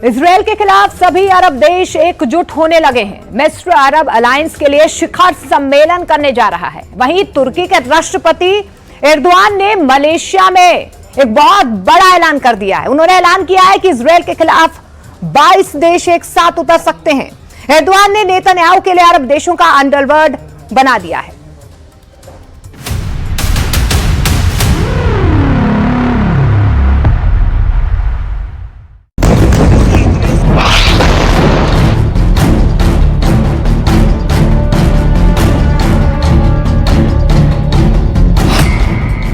Israel के खिलाफ सभी अरब देश एकजुट होने लगे हैं। मिस्र अरब अलायंस के लिए शिखर सम्मेलन करने जा रहा है। वहीं तुर्की के राष्ट्रपति एर्दोआन ने मलेशिया में एक बहुत बड़ा ऐलान कर दिया है। उन्होंने ऐलान किया है कि इजरायल के खिलाफ 22 देश एक साथ उतर सकते हैं। एर्दोआन ने नेतन्याहू के लिए अरब देशों का अंडरवर्ल्ड बना दिया है।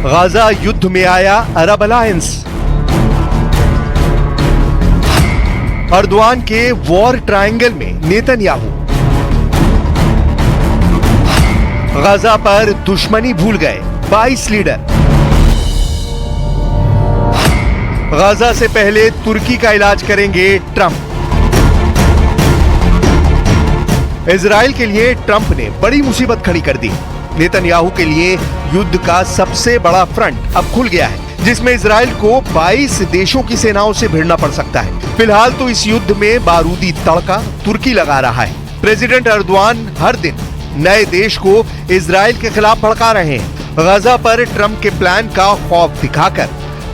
गाजा युद्ध में आया अरब अलायंस। एर्दोआन के वॉर ट्रायंगल में नेतन्याहू। गाजा पर दुश्मनी भूल गए 22 लीडर। गाजा से पहले तुर्की का इलाज करेंगे ट्रंप। इजराइल के लिए ट्रंप ने बड़ी मुसीबत खड़ी कर दी। नेतन्याहू के लिए युद्ध का सबसे बड़ा फ्रंट अब खुल गया है, जिसमें इजराइल को 22 देशों की सेनाओं से भिड़ना पड़ सकता है। फिलहाल तो इस युद्ध में बारूदी तड़का तुर्की लगा रहा है। प्रेसिडेंट एर्दोआन हर दिन नए देश को इजराइल के खिलाफ भड़का रहे हैं। गाजा पर ट्रंप के प्लान का खौफ दिखाकर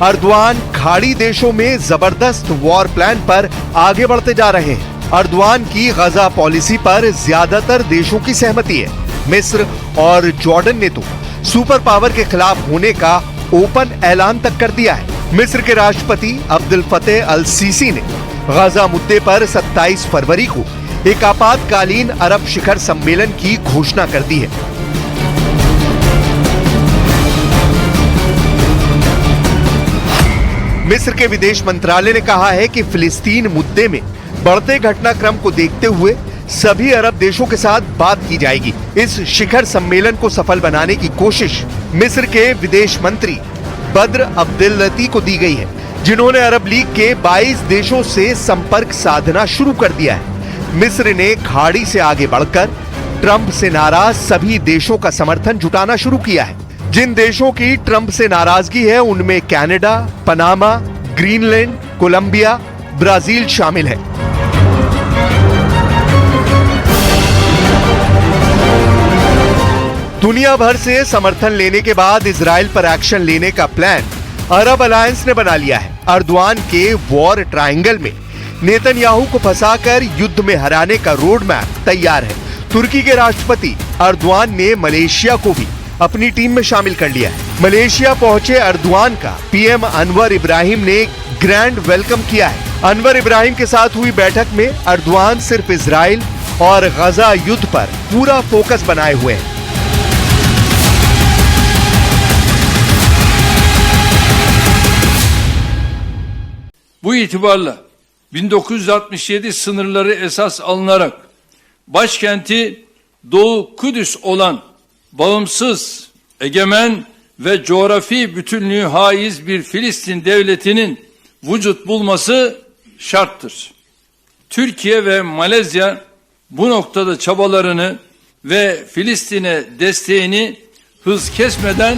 एर्दोआन खाड़ी देशों में जबरदस्त वॉर प्लान पर आगे बढ़ते जा रहे हैं। एर्दोआन की गाजा पॉलिसी पर ज्यादातर देशों की सहमति है। मिस्र और जॉर्डन ने तो सुपर पावर के खिलाफ होने का ओपन ऐलान तक कर दिया है। मिस्र के राष्ट्रपति अब्दुल फतेह अल सीसी ने गाजा मुद्दे पर 27 फरवरी को एक आपातकालीन अरब शिखर सम्मेलन की घोषणा कर दी है। मिस्र के विदेश मंत्रालय ने कहा है कि फिलिस्तीन मुद्दे में बढ़ते घटनाक्रम को देखते हुए सभी अरब देशों के साथ बात की जाएगी। इस शिखर सम्मेलन को सफल बनाने की कोशिश मिस्र के विदेश मंत्री बद्र अब्देल लती को दी गई है, जिन्होंने अरब लीग के 22 देशों से संपर्क साधना शुरू कर दिया है। मिस्र ने खाड़ी से आगे बढ़कर ट्रंप से नाराज सभी देशों का समर्थन जुटाना शुरू किया है। जिन देशों की ट्रंप से नाराजगी है उनमें Canada, Panama, Greenland, Colombia, Brazil शामिल है। दुनिया भर से समर्थन लेने के बाद इजराइल पर एक्शन लेने का प्लान अरब अलायंस ने बना लिया है। एर्दोआन के वॉर ट्रायंगल में नेतन्याहू को फंसाकर युद्ध में हराने का रोड मैप तैयार है। तुर्की के राष्ट्रपति एर्दोआन ने मलेशिया को भी अपनी टीम में शामिल कर लिया है। मलेशिया पहुंचे एर्दोआन का पीएम अनवर इब्राहिम ने ग्रैंड वेलकम किया है। अनवर इब्राहिम के साथ हुई बैठक में एर्दोआन सिर्फ इजराइल और गाजा युद्ध पर पूरा फोकस बनाए हुए हैं। Bu itibarla 1967 sınırları esas alınarak başkenti Doğu Kudüs olan bağımsız, egemen ve coğrafi bütünlüğü haiz bir Filistin devletinin vücut bulması şarttır. Türkiye ve Malezya bu noktada çabalarını ve Filistin'e desteğini hız kesmeden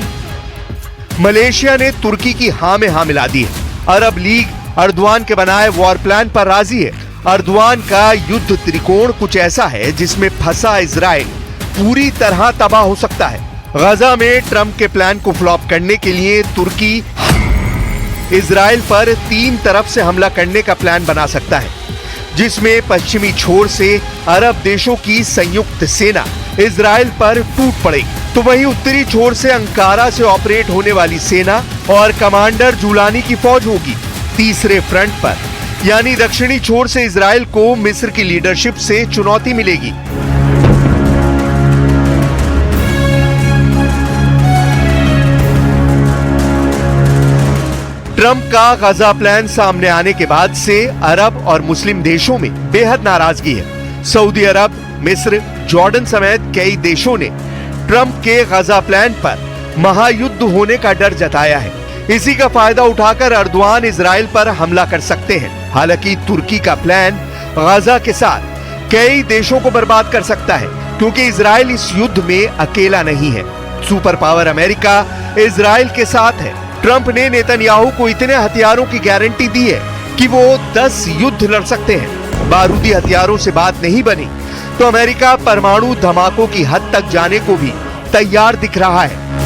Malaysia ने तुर्की की हाँ में हाँ मिला दी है। अरब league Erdogan के बनाए war plan पर राजी है। एर्दोआन का युद्ध त्रिकोण कुछ ऐसा है जिसमें फंसा इजराइल पूरी तरह तबाह हो सकता है। गाजा में ट्रंप के प्लान को फ्लॉप करने के लिए तुर्की इजराइल पर 3 तरफ से हमला करने का प्लान बना सकता है, जिसमें पश्चिमी छोर से अरब देशों की संयुक्त सेना इजराइल पर टूट पड़ेगी, तो वहीं उत्तरी छोर से अंकारा से ऑपरेट होने वाली सेना और कमांडर जुलानी की फौज होगी। तीसरे फ्रंट पर यानी दक्षिणी छोर से इजराइल को मिस्र की लीडरशिप से चुनौती मिलेगी। ट्रंप का गाजा प्लान सामने आने के बाद से अरब और मुस्लिम देशों में बेहद नाराजगी है। सऊदी अरब, मिस्र, जॉर्डन समेत कई देशों ने ट्रंप के गाजा प्लान पर महायुद्ध होने का डर जताया है। इसी का फायदा उठाकर एर्दोआन इजराइल पर हमला कर सकते हैं। हालांकि तुर्की का प्लान गाजा के साथ कई देशों को बर्बाद कर सकता है, क्योंकि इजराइल इस युद्ध में अकेला नहीं है। सुपर पावर अमेरिका इजराइल के साथ है। ट्रंप ने नेतन्याहू को इतने हथियारों की गारंटी दी है कि वो 10 युद्ध लड़ सकते हैं। बारूदी हथियारों से बात नहीं बनी तो अमेरिका परमाणु धमाकों की हद तक जाने को भी तैयार दिख रहा है।